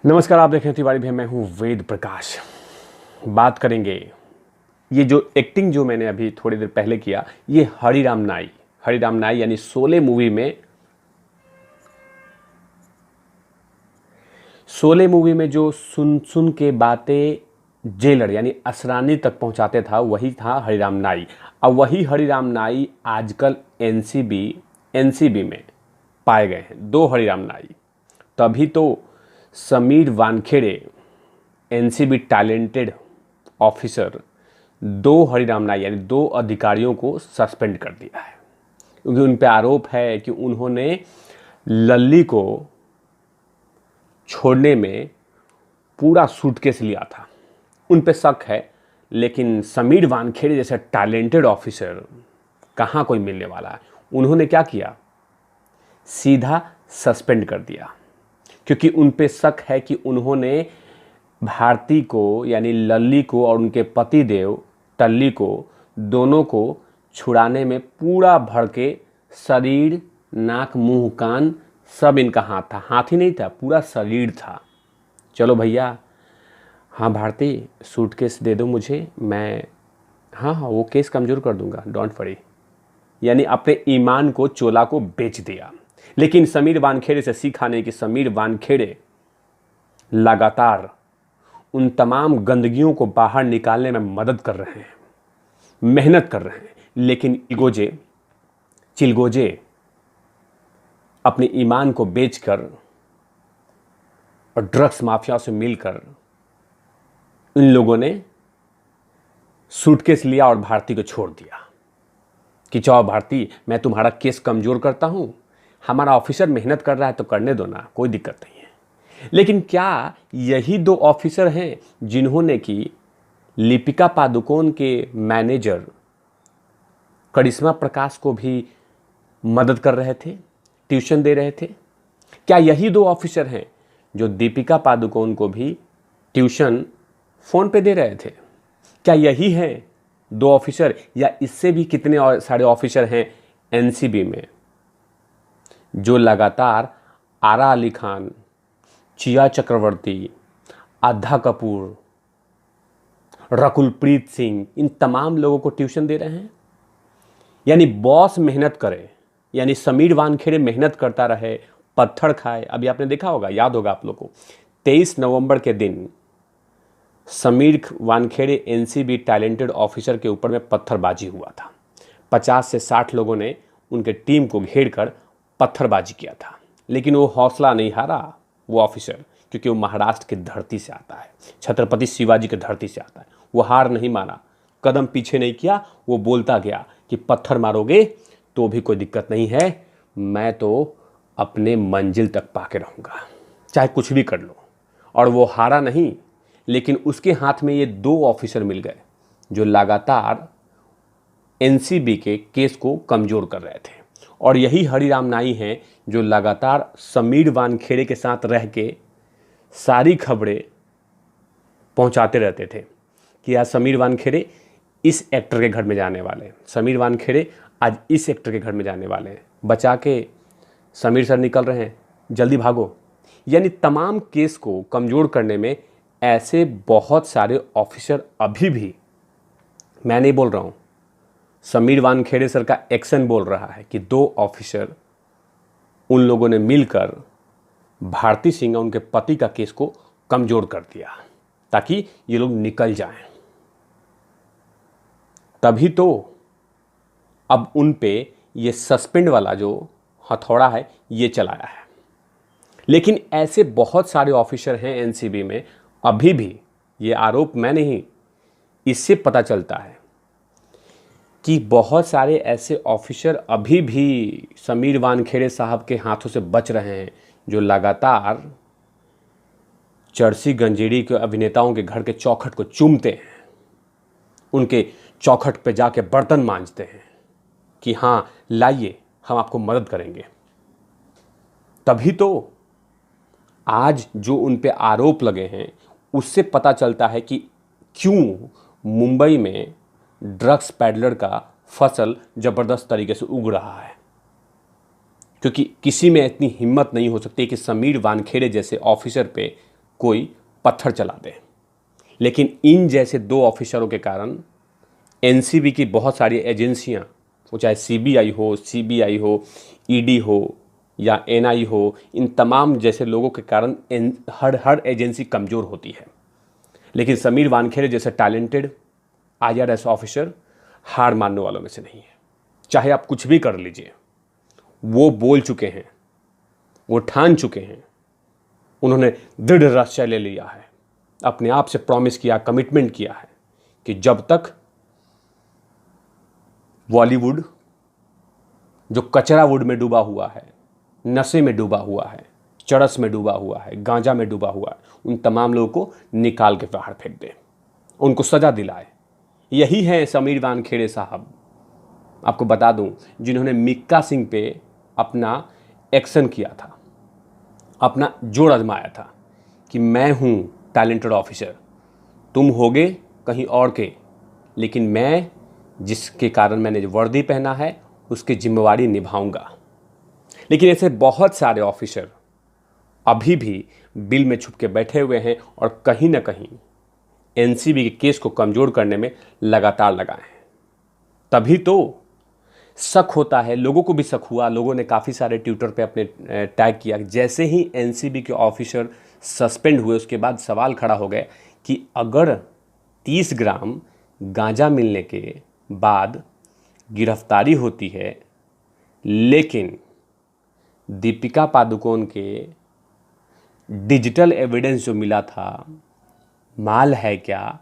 नमस्कार, आप देख रहे हैं तिवारी भैया। मैं हूं वेद प्रकाश। बात करेंगे ये जो एक्टिंग जो मैंने अभी थोड़ी देर पहले किया, ये हरिराम नाई यानी शोले मूवी में जो सुन सुन के बातें जेलर यानी असरानी तक पहुंचाते था, वही था हरिराम नाई। अब वही हरिराम नाई आजकल एनसीबी में पाए गए हैं। दो हरिराम नाई। तभी तो Sameer Wankhede NCB talented officer दो हरिराम नाई यानी दो अधिकारियों को सस्पेंड कर दिया है, क्योंकि उन पे आरोप है कि उन्होंने लल्ली को छोड़ने में पूरा सूटकेस लिया था। उन पे शक है, लेकिन समीर वानखेड़े जैसे टैलेंटेड ऑफिसर कहाँ कोई मिलने वाला है। उन्होंने क्या किया, सीधा सस्पेंड कर दिया, क्योंकि उन पे शक है कि उन्होंने भारती को यानी लल्ली को और उनके पति देव टल्ली को दोनों को छुड़ाने में पूरा भर के शरीर, नाक, मुंह, कान सब इनका हाथ था। हाथ ही नहीं था, पूरा शरीर था। चलो भैया, हाँ भारती, सूटकेस दे दो मुझे, मैं हाँ वो केस कमज़ोर कर दूंगा, डोंट वरी। यानी अपने ईमान को, चोला को बेच दिया। लेकिन समीर वानखेड़े से सीखा नहीं कि समीर वानखेड़े लगातार उन तमाम गंदगियों को बाहर निकालने में मदद कर रहे हैं, मेहनत कर रहे हैं। लेकिन चिलगोजे अपने ईमान को बेचकर और ड्रग्स माफिया से मिलकर इन लोगों ने सूटकेस लिया और भारती को छोड़ दिया कि जाओ भारती, मैं तुम्हारा केस कमज़ोर करता हूं, हमारा ऑफिसर मेहनत कर रहा है तो करने दो ना, कोई दिक्कत नहीं है। लेकिन क्या यही दो ऑफिसर हैं जिन्होंने कि दीपिका पादुकोण के मैनेजर करिश्मा प्रकाश को भी मदद कर रहे थे, ट्यूशन दे रहे थे? क्या यही दो ऑफिसर हैं जो दीपिका पादुकोण को भी ट्यूशन फ़ोन पे दे रहे थे? क्या यही हैं दो ऑफिसर, या इससे भी कितने और सारे ऑफिसर हैं एनसीबी में जो लगातार आरा अली खान, चिया चक्रवर्ती, आधा कपूर, रकुलप्रीत सिंह, इन तमाम लोगों को ट्यूशन दे रहे हैं? यानी बॉस मेहनत करे, यानी समीर वानखेड़े मेहनत करता रहे, पत्थर खाए। अभी आपने देखा होगा, याद होगा आप लोगों को, 23 नवंबर के दिन Sameer Wankhede NCB talented officer के ऊपर में पत्थरबाजी हुआ था। 50 से 60 लोगों ने उनके टीम को घेर कर पत्थरबाजी किया था। लेकिन वो हौसला नहीं हारा, वो ऑफिसर, क्योंकि वो महाराष्ट्र की धरती से आता है, छत्रपति शिवाजी की धरती से आता है। वो हार नहीं माना, कदम पीछे नहीं किया। वो बोलता गया कि पत्थर मारोगे तो भी कोई दिक्कत नहीं है, मैं तो अपने मंजिल तक पाके रहूँगा, चाहे कुछ भी कर लो। और वो हारा नहीं, लेकिन उसके हाथ में ये दो ऑफिसर मिल गए जो लगातार एनसीबी के केस को कमज़ोर कर रहे थे। और यही हरिराम नाई हैं जो लगातार समीर वानखेड़े के साथ रह के सारी खबरें पहुंचाते रहते थे कि आज समीर वानखेड़े इस एक्टर के घर में जाने वाले हैं, समीर वानखेड़े आज इस एक्टर के घर में जाने वाले हैं, बचा के समीर सर निकल रहे हैं, जल्दी भागो। यानी तमाम केस को कमज़ोर करने में ऐसे बहुत सारे ऑफिसर अभी भी, मैं नहीं बोल रहा हूँ, समीर वानखेड़े सर का एक्शन बोल रहा है कि दो ऑफिसर उन लोगों ने मिलकर भारती सिंह और उनके पति का केस को कमज़ोर कर दिया ताकि ये लोग निकल जाएं। तभी तो अब उन पे ये सस्पेंड वाला जो हथौड़ा है ये चलाया है। लेकिन ऐसे बहुत सारे ऑफिसर हैं एनसीबी में अभी भी। ये आरोप मैं नहीं, इससे पता चलता है कि बहुत सारे ऐसे ऑफिसर अभी भी समीर वानखेड़े साहब के हाथों से बच रहे हैं, जो लगातार चर्सी गंजेड़ी के अभिनेताओं के घर के चौखट को चूमते हैं, उनके चौखट पे जाके बर्तन मांजते हैं कि हाँ लाइए, हम आपको मदद करेंगे। तभी तो आज जो उन पे आरोप लगे हैं उससे पता चलता है कि क्यों मुंबई में ड्रग्स पैडलर का फसल ज़बरदस्त तरीके से उग रहा है। क्योंकि किसी में इतनी हिम्मत नहीं हो सकती कि समीर वानखेड़े जैसे ऑफिसर पे कोई पत्थर चला दे। लेकिन इन जैसे 2 ऑफिसरों के कारण एनसीबी की बहुत सारी एजेंसियां, वो चाहे सीबीआई हो, ईडी हो या एनआई हो, इन तमाम जैसे लोगों के कारण हर एजेंसी कमज़ोर होती है। लेकिन समीर वानखेड़े जैसे टैलेंटेड आईआरएस ऑफिसर हार मानने वालों में से नहीं है। चाहे आप कुछ भी कर लीजिए, वो बोल चुके हैं, वो ठान चुके हैं, उन्होंने दृढ़ निश्चय ले लिया है, अपने आप से प्रॉमिस किया, कमिटमेंट किया है कि जब तक बॉलीवुड जो कचरा वुड में डूबा हुआ है, नशे में डूबा हुआ है, चरस में डूबा हुआ है, गांजा में डूबा हुआ है, उन तमाम लोगों को निकाल के बाहर फेंक दे, उनको सजा दिलाए। यही है समीर वानखेड़े साहब। आपको बता दूं, जिन्होंने मिक्का सिंह पे अपना एक्शन किया था, अपना जोर आजमाया था कि मैं हूं टैलेंटेड ऑफिसर, तुम होगे कहीं और के, लेकिन मैं जिसके कारण मैंने वर्दी पहना है उसकी जिम्मेवारी निभाऊंगा। लेकिन ऐसे बहुत सारे ऑफिसर अभी भी बिल में छुप के बैठे हुए हैं और कहीं ना कहीं एनसीबी के केस को कमज़ोर करने में लगातार लगाए हैं। तभी तो शक होता है, लोगों को भी शक हुआ, लोगों ने काफ़ी सारे ट्विटर पे अपने टैग किया। जैसे ही एनसीबी के ऑफिसर सस्पेंड हुए उसके बाद सवाल खड़ा हो गया कि अगर 30 ग्राम गांजा मिलने के बाद गिरफ्तारी होती है, लेकिन दीपिका पादुकोण के डिजिटल एविडेंस जो मिला था, माल है क्या,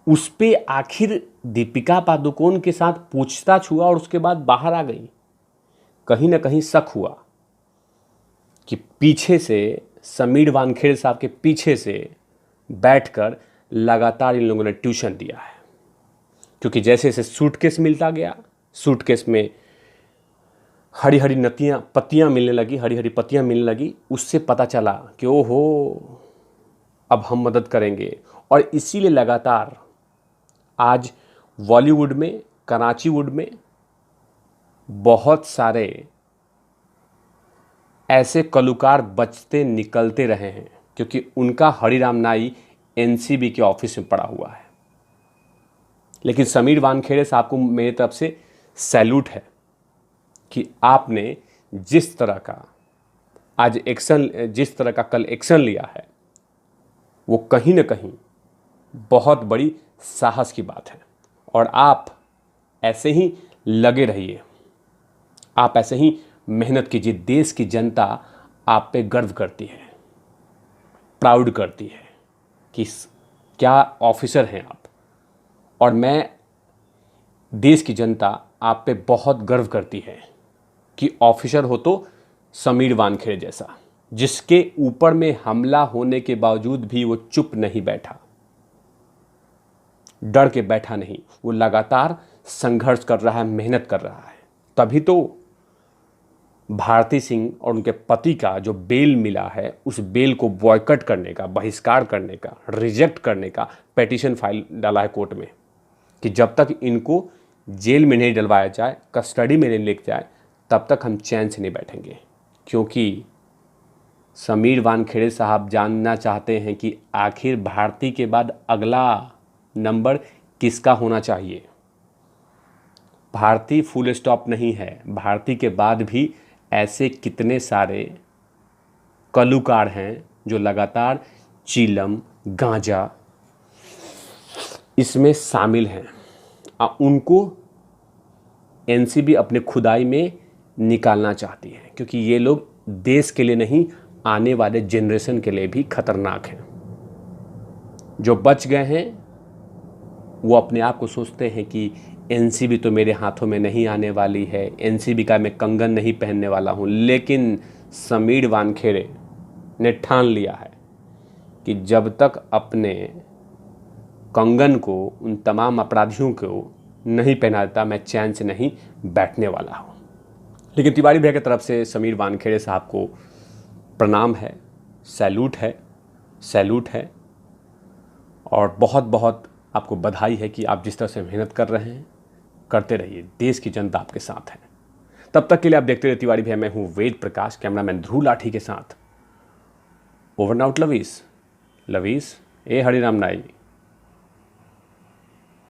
उस पे आखिर दीपिका पादुकोण के साथ पूछताछ हुआ और उसके बाद बाहर आ गई। कहीं ना कहीं शक हुआ कि पीछे से समीर वानखेड़े साहब के पीछे से बैठकर लगातार इन लोगों ने ट्यूशन दिया है। क्योंकि जैसे जैसे सूटकेस मिलता गया, सूटकेस में हरी हरी पत्तियां मिलने लगी, उससे पता चला कि ओहो, अब हम मदद करेंगे। और इसीलिए लगातार आज बॉलीवुड में, कराची वुड में बहुत सारे ऐसे कलुकार बचते निकलते रहे हैं, क्योंकि उनका हरिराम नाई एनसीबी के ऑफिस में पड़ा हुआ है। लेकिन समीर वानखेड़े साहब को मेरी तरफ से सैल्यूट है कि आपने जिस तरह का कल एक्शन लिया है, वो कहीं ना कहीं बहुत बड़ी साहस की बात है। और आप ऐसे ही लगे रहिए, आप ऐसे ही मेहनत कीजिए। देश की जनता आप पे गर्व करती है, प्राउड करती है कि क्या ऑफिसर हैं आप। और देश की जनता आप पे बहुत गर्व करती है कि ऑफिसर हो तो समीर वानखेड़े जैसा, जिसके ऊपर में हमला होने के बावजूद भी वो चुप नहीं बैठा, डर के बैठा नहीं, वो लगातार संघर्ष कर रहा है, मेहनत कर रहा है। तभी तो भारती सिंह और उनके पति का जो बेल मिला है, उस बेल को बॉयकॉट करने का, बहिष्कार करने का, रिजेक्ट करने का पिटीशन फाइल डाला है कोर्ट में कि जब तक इनको जेल में नहीं डलवाया जाए, कस्टडी में नहीं लेके जाए, तब तक हम चैन से नहीं बैठेंगे। क्योंकि समीर वानखेड़े साहब जानना चाहते हैं कि आखिर भारती के बाद अगला नंबर किसका होना चाहिए। भारती फुल स्टॉप नहीं है, भारती के बाद भी ऐसे कितने सारे कलुकार हैं जो लगातार चीलम, गांजा इसमें शामिल हैं। उनको एनसीबी अपने खुदाई में निकालना चाहती है, क्योंकि ये लोग देश के लिए नहीं, आने वाले जनरेशन के लिए भी खतरनाक हैं। जो बच गए हैं वो अपने आप को सोचते हैं कि एनसीबी तो मेरे हाथों में नहीं आने वाली है, एनसीबी का मैं कंगन नहीं पहनने वाला हूँ। लेकिन समीर वानखेड़े ने ठान लिया है कि जब तक अपने कंगन को उन तमाम अपराधियों को नहीं पहना देता, मैं चैन से नहीं बैठने वाला हूँ। लेकिन तिवारी भैया की तरफ से समीर वानखेड़े साहब को प्रणाम है, सैल्यूट है और बहुत बहुत आपको बधाई है कि आप जिस तरह से मेहनत कर रहे हैं, करते रहिए, देश की जनता आपके साथ है। तब तक के लिए आप देखते रहिए तिवारी भैया। मैं हूँ वेद प्रकाश, कैमरामैन ध्रुव लाठी के साथ। ओवर नाउट लवीज, लवीस ए हरिराम नाई।